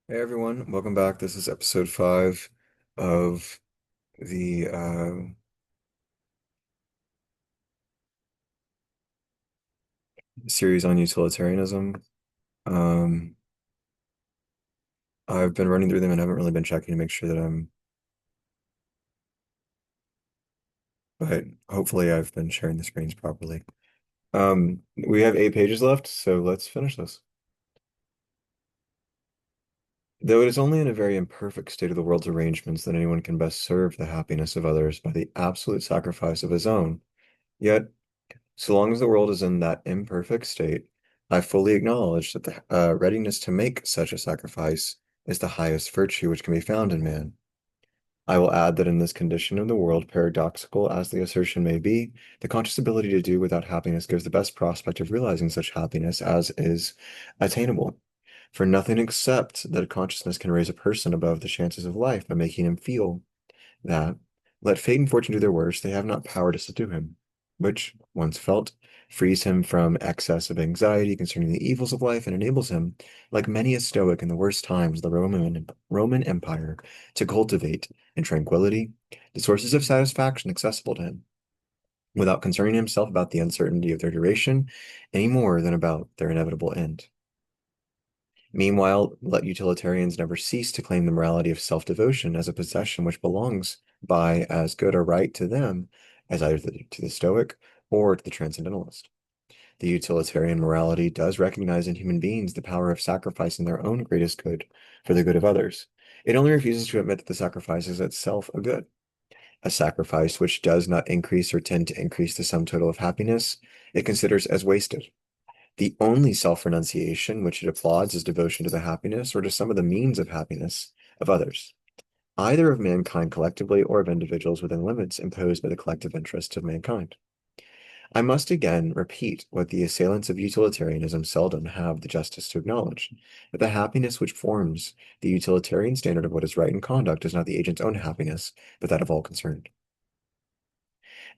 Hey everyone, welcome back. This is episode 5 of the series on utilitarianism. Um, I've been running through them and haven't really been checking to make sure that but hopefully I've been sharing the screens properly. We have 8 pages left, so let's finish this. Though it is only in a very imperfect state of the world's arrangements that anyone can best serve the happiness of others by the absolute sacrifice of his own, yet so long as the world is in that imperfect state, I fully acknowledge that the readiness to make such a sacrifice is the highest virtue which can be found in man. I will add that in this condition of the world, paradoxical as the assertion may be, the conscious ability to do without happiness gives the best prospect of realizing such happiness as is attainable. For nothing except that consciousness can raise a person above the chances of life by making him feel that, let fate and fortune do their worst, they have not power to subdue him, which, once felt, frees him from excess of anxiety concerning the evils of life and enables him, like many a Stoic in the worst times of the Roman Empire, to cultivate, in tranquility, the sources of satisfaction accessible to him, without concerning himself about the uncertainty of their duration any more than about their inevitable end. Meanwhile, let utilitarians never cease to claim the morality of self-devotion as a possession which belongs by as good a right to them as either to the Stoic or to the Transcendentalist. The utilitarian morality does recognize in human beings the power of sacrificing their own greatest good for the good of others. It only refuses to admit that the sacrifice is itself a good. A sacrifice which does not increase or tend to increase the sum total of happiness, it considers as wasted. The only self-renunciation which it applauds is devotion to the happiness or to some of the means of happiness of others, either of mankind collectively or of individuals within limits imposed by the collective interests of mankind. I must again repeat what the assailants of utilitarianism seldom have the justice to acknowledge, that the happiness which forms the utilitarian standard of what is right in conduct is not the agent's own happiness, but that of all concerned.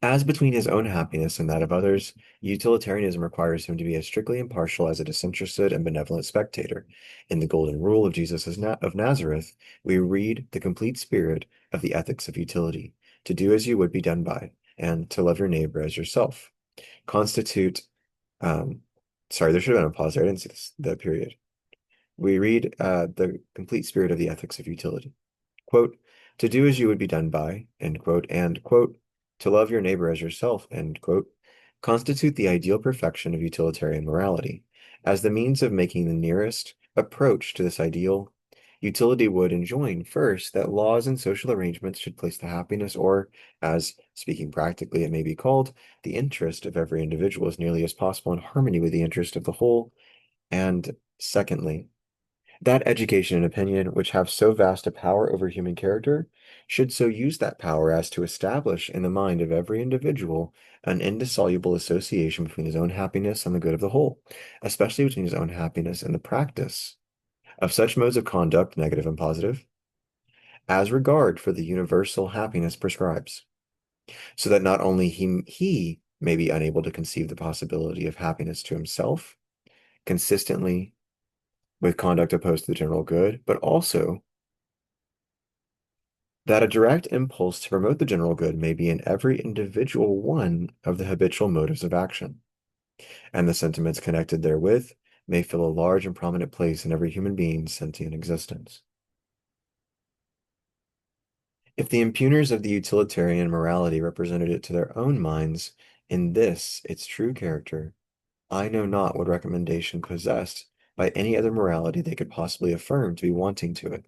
As between his own happiness and that of others, utilitarianism requires him to be as strictly impartial as a disinterested and benevolent spectator. In the golden rule of Jesus of Nazareth, we read the complete spirit of the ethics of utility, to do as you would be done by, and to love your neighbor as yourself. Constitute, um, sorry, there should have been a pause there. I didn't see the period. We read the complete spirit of the ethics of utility. Quote, to do as you would be done by, end quote, and, quote, to love your neighbor as yourself, end quote, constitute the ideal perfection of utilitarian morality. As the means of making the nearest approach to this ideal, utility would enjoin, first, that laws and social arrangements should place the happiness, or, as speaking practically it may be called, the interest of every individual as nearly as possible in harmony with the interest of the whole, and secondly, that education and opinion, which have so vast a power over human character, should so use that power as to establish in the mind of every individual an indissoluble association between his own happiness and the good of the whole, especially between his own happiness and the practice of such modes of conduct, negative and positive, as regard for the universal happiness prescribes, so that not only he may be unable to conceive the possibility of happiness to himself consistently with conduct opposed to the general good, but also that a direct impulse to promote the general good may be in every individual one of the habitual motives of action, and the sentiments connected therewith may fill a large and prominent place in every human being's sentient existence. If the impugners of the utilitarian morality represented it to their own minds in this its true character, I know not what recommendation possessed by any other morality they could possibly affirm to be wanting to it.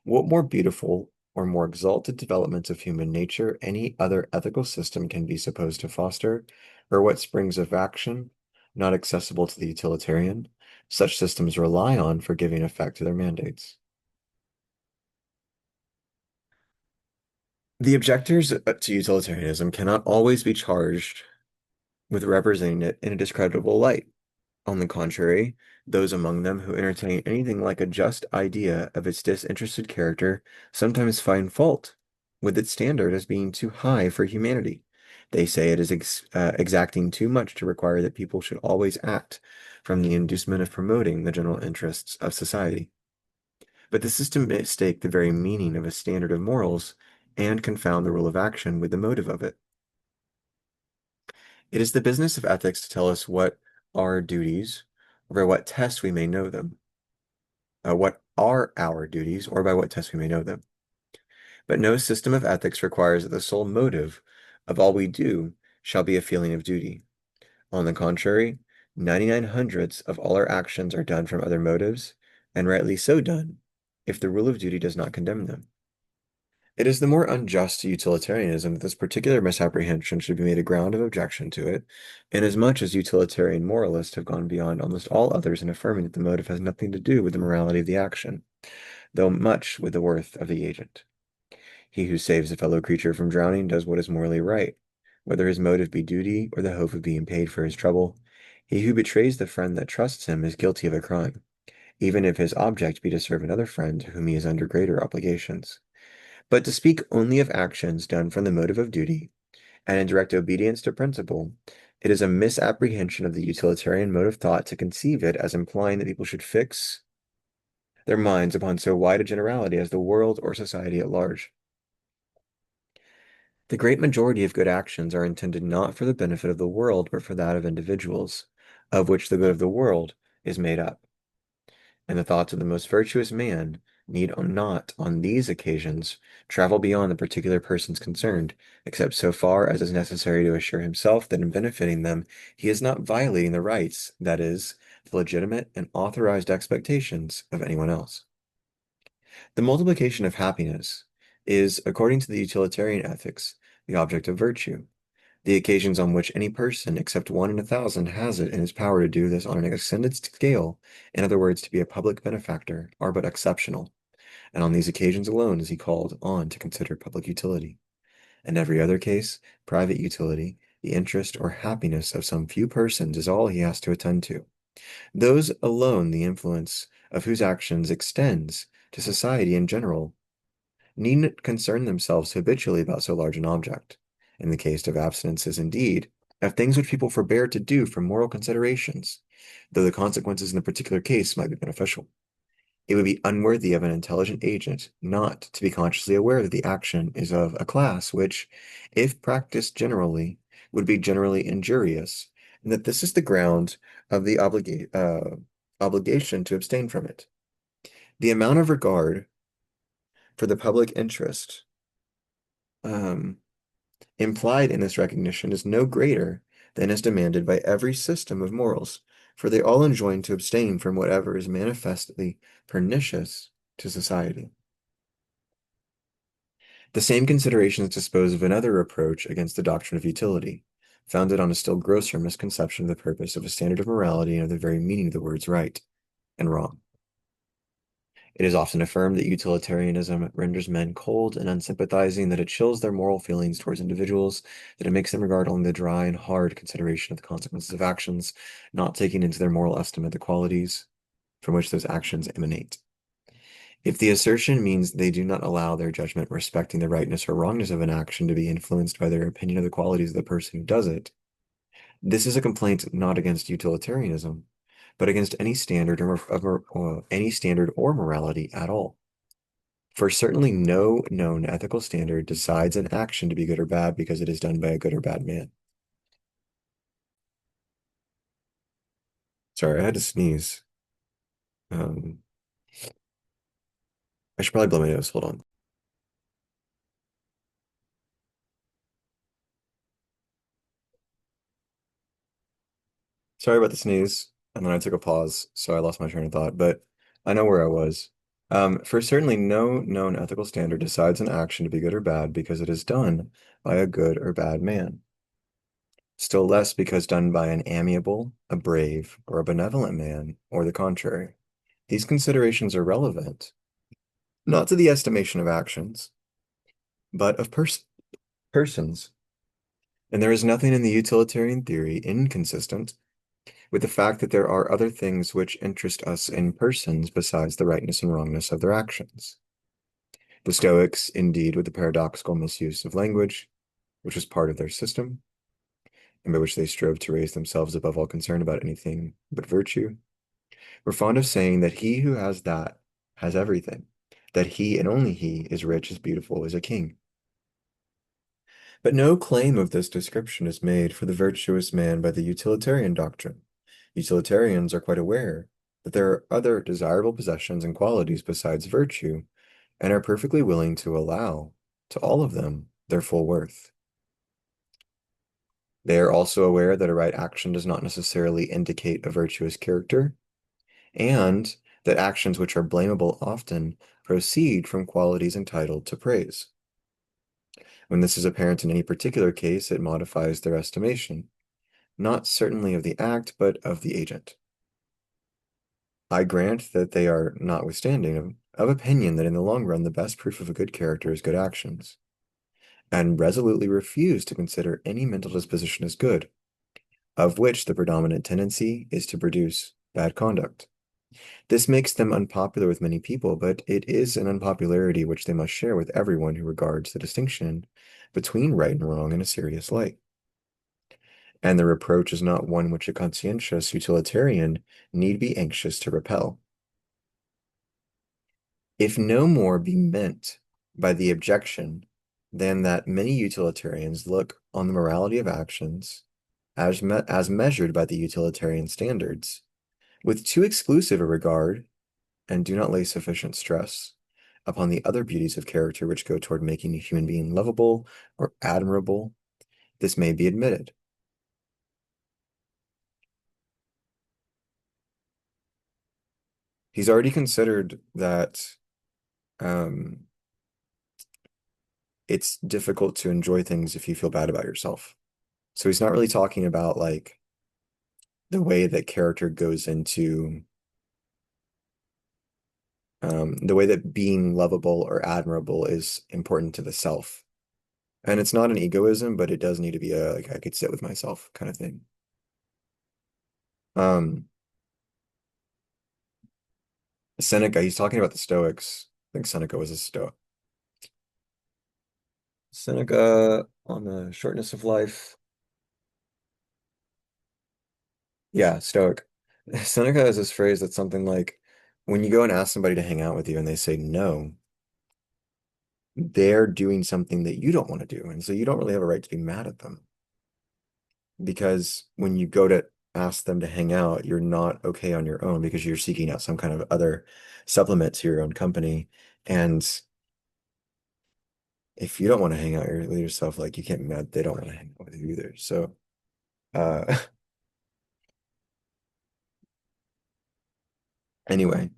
What more beautiful or more exalted developments of human nature any other ethical system can be supposed to foster, or what springs of action, not accessible to the utilitarian, such systems rely on for giving effect to their mandates? The objectors to utilitarianism cannot always be charged with representing it in a discreditable light. On the contrary, those among them who entertain anything like a just idea of its disinterested character sometimes find fault with its standard as being too high for humanity. They say it is exacting too much to require that people should always act from the inducement of promoting the general interests of society. But this is to mistake the very meaning of a standard of morals and confound the rule of action with the motive of it. It is the business of ethics to tell us what are duties, or by what test we may know them. What are our duties, or by what test we may know them. But no system of ethics requires that the sole motive of all we do shall be a feeling of duty. On the contrary, 99 hundredths of all our actions are done from other motives, and rightly so done, if the rule of duty does not condemn them. It is the more unjust to utilitarianism that this particular misapprehension should be made a ground of objection to it, inasmuch as utilitarian moralists have gone beyond almost all others in affirming that the motive has nothing to do with the morality of the action, though much with the worth of the agent. He who saves a fellow creature from drowning does what is morally right, whether his motive be duty or the hope of being paid for his trouble. He who betrays the friend that trusts him is guilty of a crime, even if his object be to serve another friend to whom he is under greater obligations. But to speak only of actions done from the motive of duty, and in direct obedience to principle, it is a misapprehension of the utilitarian mode of thought to conceive it as implying that people should fix their minds upon so wide a generality as the world or society at large. The great majority of good actions are intended not for the benefit of the world, but for that of individuals, of which the good of the world is made up. And the thoughts of the most virtuous man need not, on these occasions, travel beyond the particular persons concerned, except so far as is necessary to assure himself that in benefiting them he is not violating the rights, that is, the legitimate and authorized expectations of anyone else. The multiplication of happiness is, according to the utilitarian ethics, the object of virtue. The occasions on which any person, except 1 in 1,000, has it in his power to do this on an extended scale, in other words, to be a public benefactor, are but exceptional, and on these occasions alone is he called on to consider public utility. In every other case, private utility, the interest or happiness of some few persons is all he has to attend to. Those alone the influence of whose actions extends to society in general needn't concern themselves habitually about so large an object. In the case of abstinences, indeed, of things which people forbear to do from moral considerations, though the consequences in the particular case might be beneficial. It would be unworthy of an intelligent agent not to be consciously aware that the action is of a class which, if practiced generally, would be generally injurious, and that this is the ground of the obligation to abstain from it. The amount of regard for the public interest um, implied in this recognition is no greater than is demanded by every system of morals, for they all enjoin to abstain from whatever is manifestly pernicious to society. The same considerations dispose of another reproach against the doctrine of utility, founded on a still grosser misconception of the purpose of a standard of morality and of the very meaning of the words right and wrong. It is often affirmed that utilitarianism renders men cold and unsympathizing, that it chills their moral feelings towards individuals, that it makes them regard only the dry and hard consideration of the consequences of actions, not taking into their moral estimate the qualities from which those actions emanate. If the assertion means they do not allow their judgment respecting the rightness or wrongness of an action to be influenced by their opinion of the qualities of the person who does it, this is a complaint not against utilitarianism, but against any standard or any standard or morality at all. For certainly no known ethical standard decides an action to be good or bad because it is done by a good or bad man. Sorry, I had to sneeze. Um, I should probably blow my nose. Hold on. Sorry about the sneeze. And then I took a pause, so I lost my train of thought, but I know where I was. For certainly no known ethical standard decides an action to be good or bad because it is done by a good or bad man. Still less because done by an amiable, a brave, or a benevolent man, or the contrary. These considerations are relevant, not to the estimation of actions, but of persons. And there is nothing in the utilitarian theory inconsistent with the fact that there are other things which interest us in persons besides the rightness and wrongness of their actions. The Stoics, indeed, with the paradoxical misuse of language, which was part of their system, and by which they strove to raise themselves above all concern about anything but virtue, were fond of saying that he who has that has everything, that he and only he is rich, is beautiful, is a king. But no claim of this description is made for the virtuous man by the utilitarian doctrine. Utilitarians are quite aware that there are other desirable possessions and qualities besides virtue, and are perfectly willing to allow to all of them their full worth. They are also aware that a right action does not necessarily indicate a virtuous character, and that actions which are blamable often proceed from qualities entitled to praise. When this is apparent in any particular case, it modifies their estimation, not certainly of the act, but of the agent. I grant that they are, notwithstanding, of opinion that in the long run the best proof of a good character is good actions, and resolutely refuse to consider any mental disposition as good, of which the predominant tendency is to produce bad conduct. This makes them unpopular with many people, but it is an unpopularity which they must share with everyone who regards the distinction between right and wrong in a serious light. And the reproach is not one which a conscientious utilitarian need be anxious to repel. If no more be meant by the objection than that many utilitarians look on the morality of actions as measured by the utilitarian standards, with too exclusive a regard, and do not lay sufficient stress upon the other beauties of character which go toward making a human being lovable or admirable, this may be admitted. He's already considered that um, it's difficult to enjoy things if you feel bad about yourself. So he's not really talking about like the way that character goes into the way that being lovable or admirable is important to the self. And it's not an egoism, but it does need to be a like I could sit with myself kind of thing. Um, Seneca, he's talking about the Stoics. I think Seneca was a Stoic. Seneca on the shortness of life. Yeah, Stoic. Seneca has this phrase that's something like, when you go and ask somebody to hang out with you and they say no, they're doing something that you don't want to do. And so you don't really have a right to be mad at them. Because when you go to ask them to hang out, you're not okay on your own because you're seeking out some kind of other supplement to your own company. And if you don't want to hang out with yourself, like you can't be mad they don't want to hang out with you either. So uh anyway,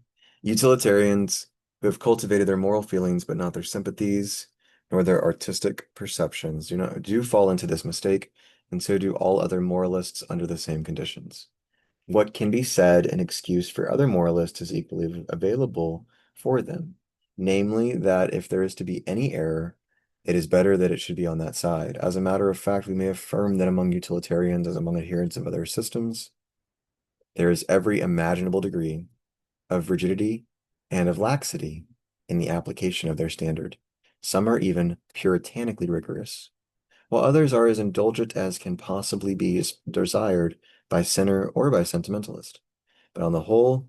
utilitarians who have cultivated their moral feelings but not their sympathies nor their artistic perceptions do fall into this mistake, and so do all other moralists under the same conditions. What can be said in excuse for other moralists is equally available for them, namely that if there is to be any error, it is better that it should be on that side. As a matter of fact, we may affirm that among utilitarians, as among adherents of other systems, there is every imaginable degree of rigidity and of laxity in the application of their standard. Some are even puritanically rigorous, while others are as indulgent as can possibly be desired by sinner or by sentimentalist. But on the whole,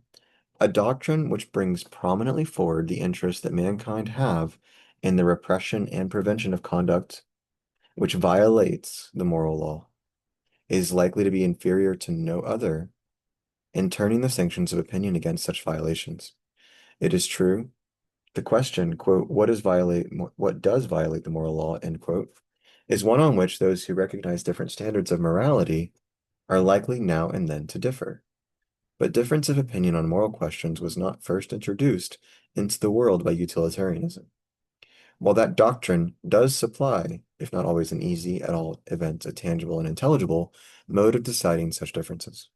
a doctrine which brings prominently forward the interest that mankind have in the repression and prevention of conduct which violates the moral law is likely to be inferior to no other in turning the sanctions of opinion against such violations. It is true, the question, quote, what does violate the moral law, end quote, is one on which those who recognize different standards of morality are likely now and then to differ. But difference of opinion on moral questions was not first introduced into the world by utilitarianism. While that doctrine does supply, if not always an easy, at all events a tangible and intelligible, mode of deciding such differences.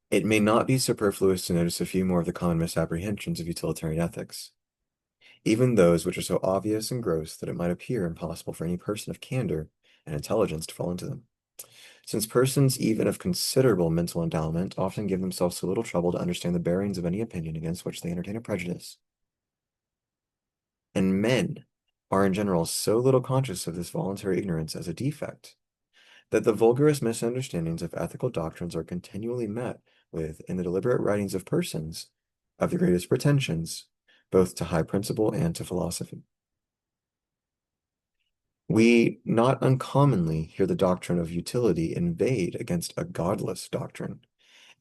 It may not be superfluous to notice a few more of the common misapprehensions of utilitarian ethics, even those which are so obvious and gross that it might appear impossible for any person of candor and intelligence to fall into them. Since persons even of considerable mental endowment often give themselves so little trouble to understand the bearings of any opinion against which they entertain a prejudice, and men are in general so little conscious of this voluntary ignorance as a defect, that the vulgarest misunderstandings of ethical doctrines are continually met with in the deliberate writings of persons of the greatest pretensions, both to high principle and to philosophy. We not uncommonly hear the doctrine of utility inveighed against a godless doctrine.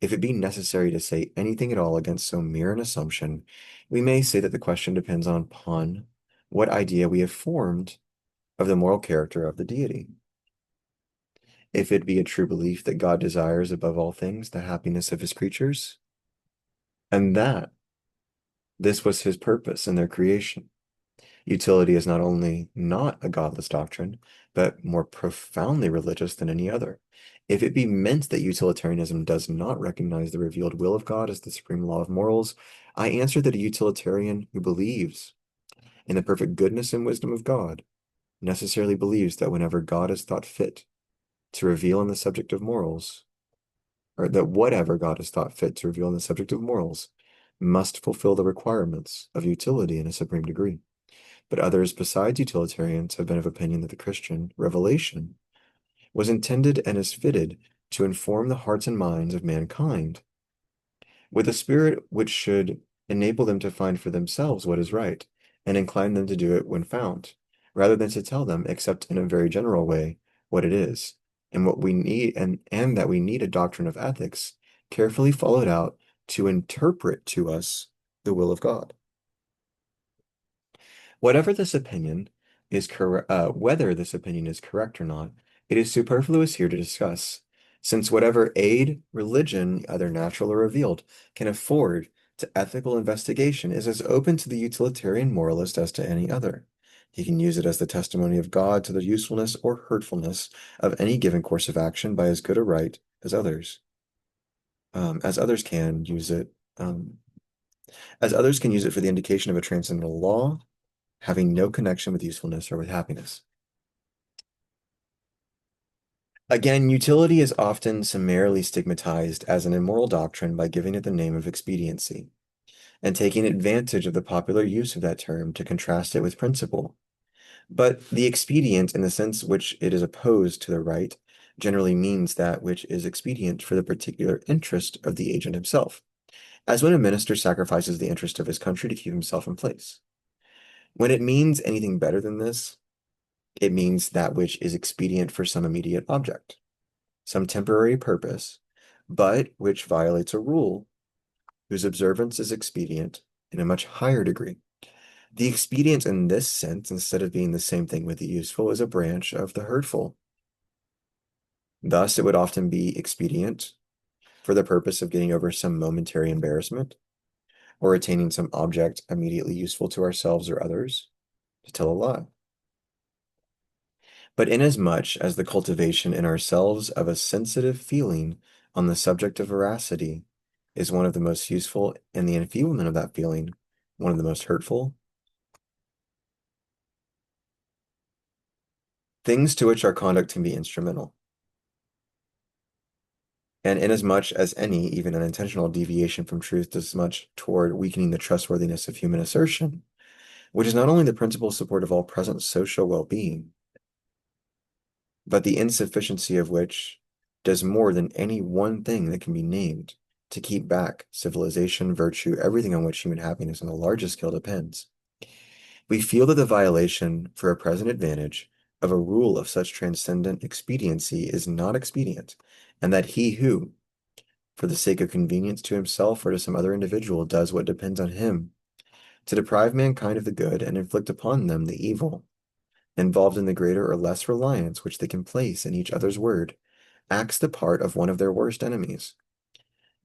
If it be necessary to say anything at all against so mere an assumption, we may say that the question depends upon what idea we have formed of the moral character of the deity. If it be a true belief that God desires above all things the happiness of his creatures, and that this was his purpose in their creation, utility is not only not a godless doctrine, but more profoundly religious than any other. If it be meant that utilitarianism does not recognize the revealed will of God as the supreme law of morals, I answer that a utilitarian who believes in the perfect goodness and wisdom of God necessarily believes that whenever God is thought fit to reveal on the subject of morals, or that whatever God has thought fit to reveal on the subject of morals must fulfill the requirements of utility in a supreme degree. But others besides utilitarians have been of opinion that the Christian revelation was intended and is fitted to inform the hearts and minds of mankind with a spirit which should enable them to find for themselves what is right, and incline them to do it when found, rather than to tell them, except in a very general way, what it is, and what we need, and that we need a doctrine of ethics carefully followed out to interpret to us the will of God. Whatever this opinion is correct, whether this opinion is correct or not, it is superfluous here to discuss, since whatever aid religion, either natural or revealed, can afford to ethical investigation is as open to the utilitarian moralist as to any other. He can use it as the testimony of God to the usefulness or hurtfulness of any given course of action by as good a right as others can use it, as others can use it for the indication of a transcendental law, having no connection with usefulness or with happiness. Again, utility is often summarily stigmatized as an immoral doctrine by giving it the name of expediency, and taking advantage of the popular use of that term to contrast it with principle. But the expedient, in the sense which it is opposed to the right, generally means that which is expedient for the particular interest of the agent himself, as when a minister sacrifices the interest of his country to keep himself in place. When it means anything better than this, it means that which is expedient for some immediate object, some temporary purpose, but which violates a rule whose observance is expedient in a much higher degree. The expedient in this sense, instead of being the same thing with the useful, is a branch of the hurtful. Thus, it would often be expedient for the purpose of getting over some momentary embarrassment or attaining some object immediately useful to ourselves or others to tell a lie. But inasmuch as the cultivation in ourselves of a sensitive feeling on the subject of veracity is one of the most useful, and the enfeeblement of that feeling one of the most hurtful, things to which our conduct can be instrumental. And inasmuch as any, even unintentional deviation from truth does much toward weakening the trustworthiness of human assertion, which is not only the principal support of all present social well-being, but the insufficiency of which does more than any one thing that can be named to keep back civilization, virtue, everything on which human happiness on the largest scale depends. We feel that the violation for a present advantage of a rule of such transcendent expediency is not expedient, and that he who, for the sake of convenience to himself or to some other individual, does what depends on him to deprive mankind of the good and inflict upon them the evil, involved in the greater or less reliance which they can place in each other's word, acts the part of one of their worst enemies.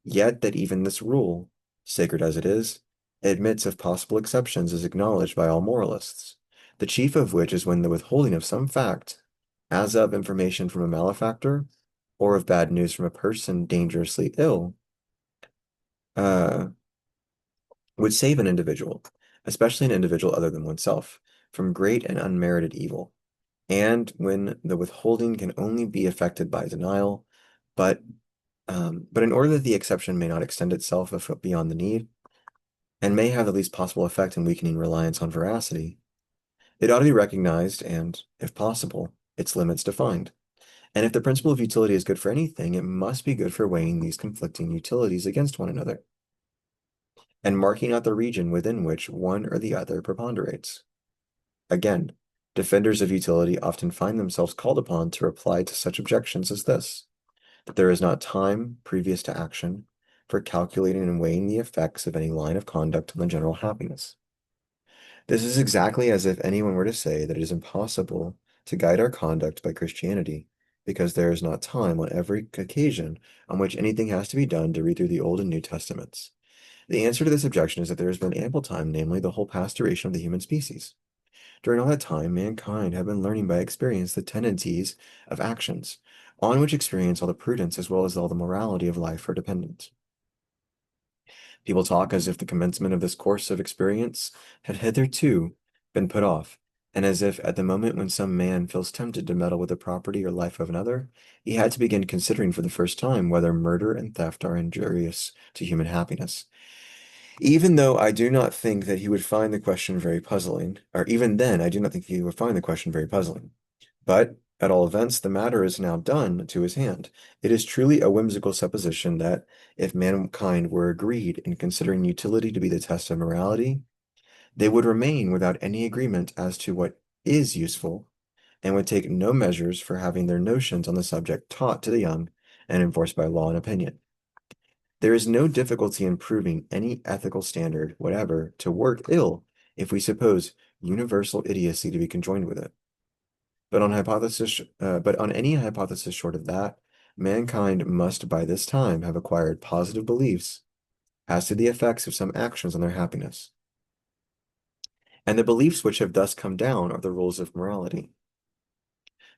Yet that even this rule, sacred as it is, admits of possible exceptions is acknowledged by all moralists, the chief of which is when the withholding of some fact, as of information from a malefactor, or of bad news from a person dangerously ill, would save an individual, especially an individual other than oneself, from great and unmerited evil, and when the withholding can only be effected by denial, but in order that the exception may not extend itself beyond the need, and may have the least possible effect in weakening reliance on veracity, it ought to be recognized and, if possible, its limits defined. And if the principle of utility is good for anything, it must be good for weighing these conflicting utilities against one another. and marking out the region within which one or the other preponderates. Again, defenders of utility often find themselves called upon to reply to such objections as this, that there is not time previous to action for calculating and weighing the effects of any line of conduct on the general happiness. This is exactly as if anyone were to say that it is impossible to guide our conduct by Christianity, because there is not time on every occasion on which anything has to be done to read through the Old and New Testaments. The answer to this objection is that there has been ample time, namely the whole past duration of the human species. During all that time, mankind had been learning by experience the tendencies of actions, on which experience all the prudence as well as all the morality of life are dependent. People talk as if the commencement of this course of experience had hitherto been put off, and as if at the moment when some man feels tempted to meddle with the property or life of another, he had to begin considering for the first time whether murder and theft are injurious to human happiness. Even though I do not think that he would find the question very puzzling, or even then, I do not think he would find the question very puzzling. But at all events, the matter is now done to his hand. It is truly a whimsical supposition that if mankind were agreed in considering utility to be the test of morality, they would remain without any agreement as to what is useful, and would take no measures for having their notions on the subject taught to the young and enforced by law and opinion. There is no difficulty in proving any ethical standard whatever to work ill if we suppose universal idiocy to be conjoined with it. But on any hypothesis short of that, mankind must by this time have acquired positive beliefs as to the effects of some actions on their happiness. And the beliefs which have thus come down are the rules of morality,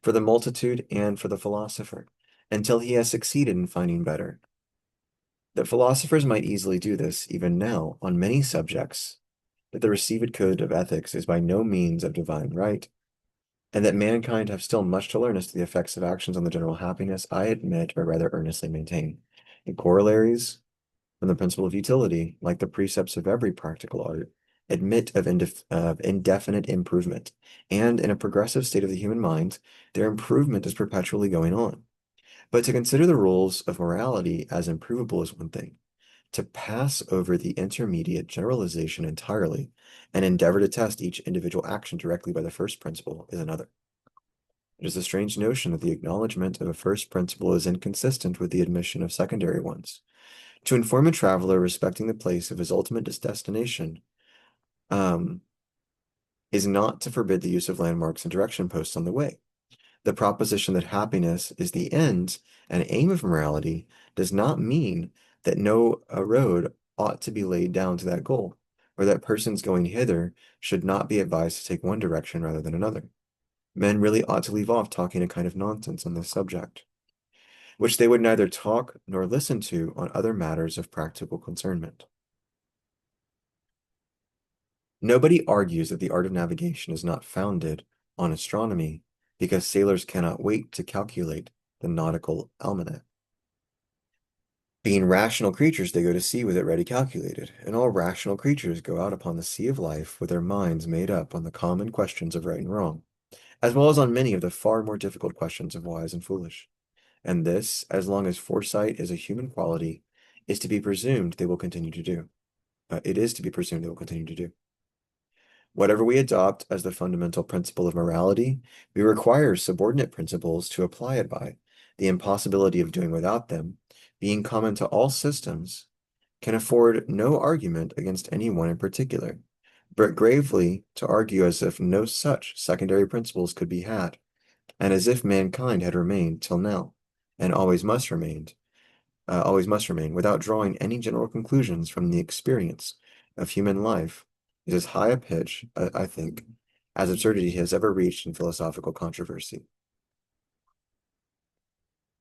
for the multitude and for the philosopher, until he has succeeded in finding better. That philosophers might easily do this, even now, on many subjects, that the received code of ethics is by no means of divine right, and that mankind have still much to learn as to the effects of actions on the general happiness, I admit, or rather earnestly maintain. The corollaries from the principle of utility, like the precepts of every practical art, admit of indefinite improvement, and in a progressive state of the human mind, their improvement is perpetually going on. But to consider the rules of morality as improvable is one thing. To pass over the intermediate generalization entirely and endeavor to test each individual action directly by the first principle is another. It is a strange notion that the acknowledgement of a first principle is inconsistent with the admission of secondary ones. To inform a traveler respecting the place of his ultimate destination is not to forbid the use of landmarks and direction posts on the way. The proposition that happiness is the end and aim of morality does not mean that no road ought to be laid down to that goal, or that persons going hither should not be advised to take one direction rather than another. Men really ought to leave off talking a kind of nonsense on this subject, which they would neither talk nor listen to on other matters of practical concernment. Nobody argues that the art of navigation is not founded on astronomy, because sailors cannot wait to calculate the nautical almanac. Being rational creatures, they go to sea with it ready calculated, and all rational creatures go out upon the sea of life with their minds made up on the common questions of right and wrong, as well as on many of the far more difficult questions of wise and foolish. And this, as long as foresight is a human quality, is to be presumed they will continue to do. It is to be presumed they will continue to do. Whatever we adopt as the fundamental principle of morality, we require subordinate principles to apply it by. The impossibility of doing without them, being common to all systems, can afford no argument against any one in particular, but gravely to argue as if no such secondary principles could be had, and as if mankind had remained till now, and always must remain, without drawing any general conclusions from the experience of human life, is as high a pitch, I think, as absurdity has ever reached in philosophical controversy.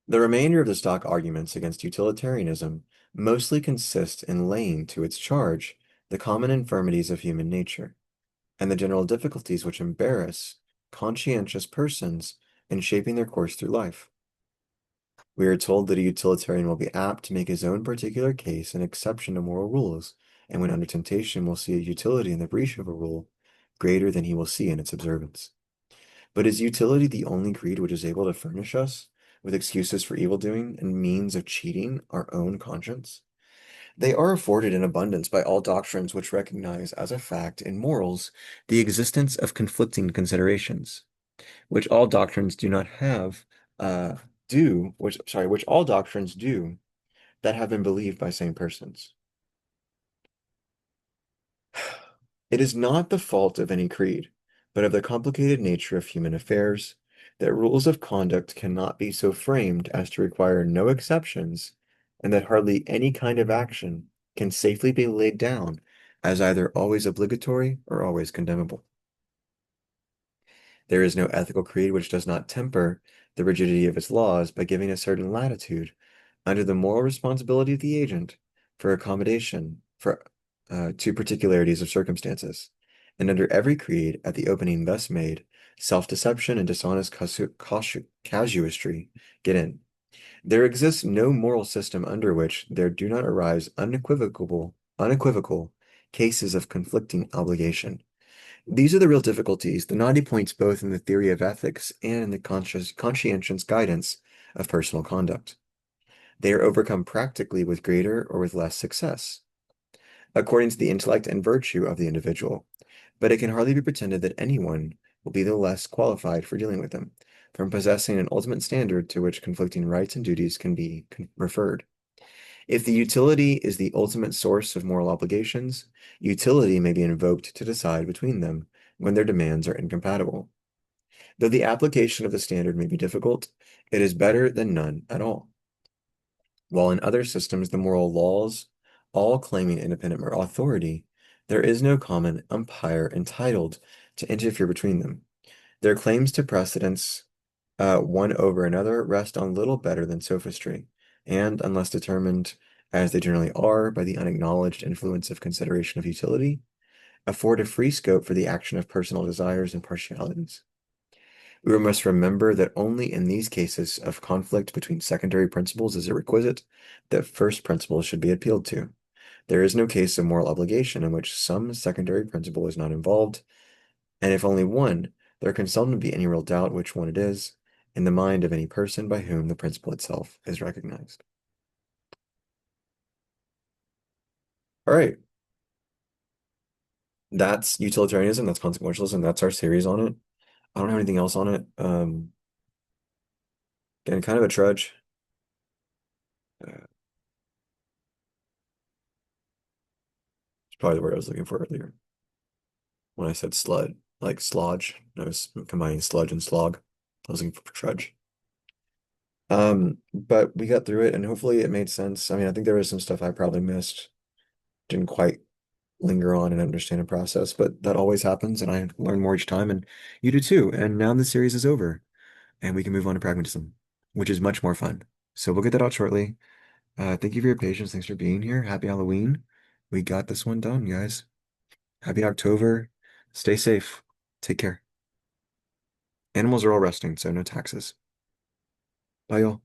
The remainder of the stock arguments against utilitarianism mostly consist in laying to its charge the common infirmities of human nature, and the general difficulties which embarrass conscientious persons in shaping their course through life. We are told that a utilitarian will be apt to make his own particular case an exception to moral rules, and when under temptation will see a utility in the breach of a rule greater than he will see in its observance. But is utility the only creed which is able to furnish us with excuses for evil doing and means of cheating our own conscience? They are afforded in abundance by all doctrines which recognize as a fact in morals the existence of conflicting considerations, which all doctrines do not have, which all doctrines do that have been believed by same persons. It is not the fault of any creed, but of the complicated nature of human affairs, that rules of conduct cannot be so framed as to require no exceptions, and that hardly any kind of action can safely be laid down as either always obligatory or always condemnable. There is no ethical creed which does not temper the rigidity of its laws by giving a certain latitude under the moral responsibility of the agent for accommodation to particularities of circumstances. And under every creed, at the opening thus made, self-deception and dishonest casuistry get in. There exists no moral system under which there do not arise unequivocal cases of conflicting obligation. These are the real difficulties, the knotty points both in the theory of ethics and in the conscientious guidance of personal conduct. They are overcome practically with greater or with less success, according to the intellect and virtue of the individual, but it can hardly be pretended that anyone will be the less qualified for dealing with them, from possessing an ultimate standard to which conflicting rights and duties can be referred. If the utility is the ultimate source of moral obligations, utility may be invoked to decide between them when their demands are incompatible. Though the application of the standard may be difficult, it is better than none at all. While in other systems, the moral laws, all claiming independent moral authority, there is no common umpire entitled to interfere between them. Their claims to precedence, one over another, rest on little better than sophistry, and, unless determined, as they generally are, by the unacknowledged influence of consideration of utility, afford a free scope for the action of personal desires and partialities. We must remember that only in these cases of conflict between secondary principles is it requisite that first principles should be appealed to. There is no case of moral obligation in which some secondary principle is not involved, and if only one, there can seldom be any real doubt which one it is in the mind of any person by whom the principle itself is recognized. All right, that's utilitarianism, that's consequentialism, that's our series on it. I don't have anything else on it. Again, kind of a trudge. It's probably the word I was looking for earlier when I said slud, like slodge. I was combining sludge and slog. I was looking for trudge. But we got through it and hopefully it made sense. I mean, I think there was some stuff I probably missed, didn't quite linger on and understand and process, but that always happens and I learn more each time and you do too. And now the series is over and we can move on to pragmatism, which is much more fun. So we'll get that out shortly. Thank you for your patience. Thanks for being here. Happy Halloween. We got this one done, guys. Happy October. Stay safe. Take care. Animals are all resting, so no taxes. Bye, y'all.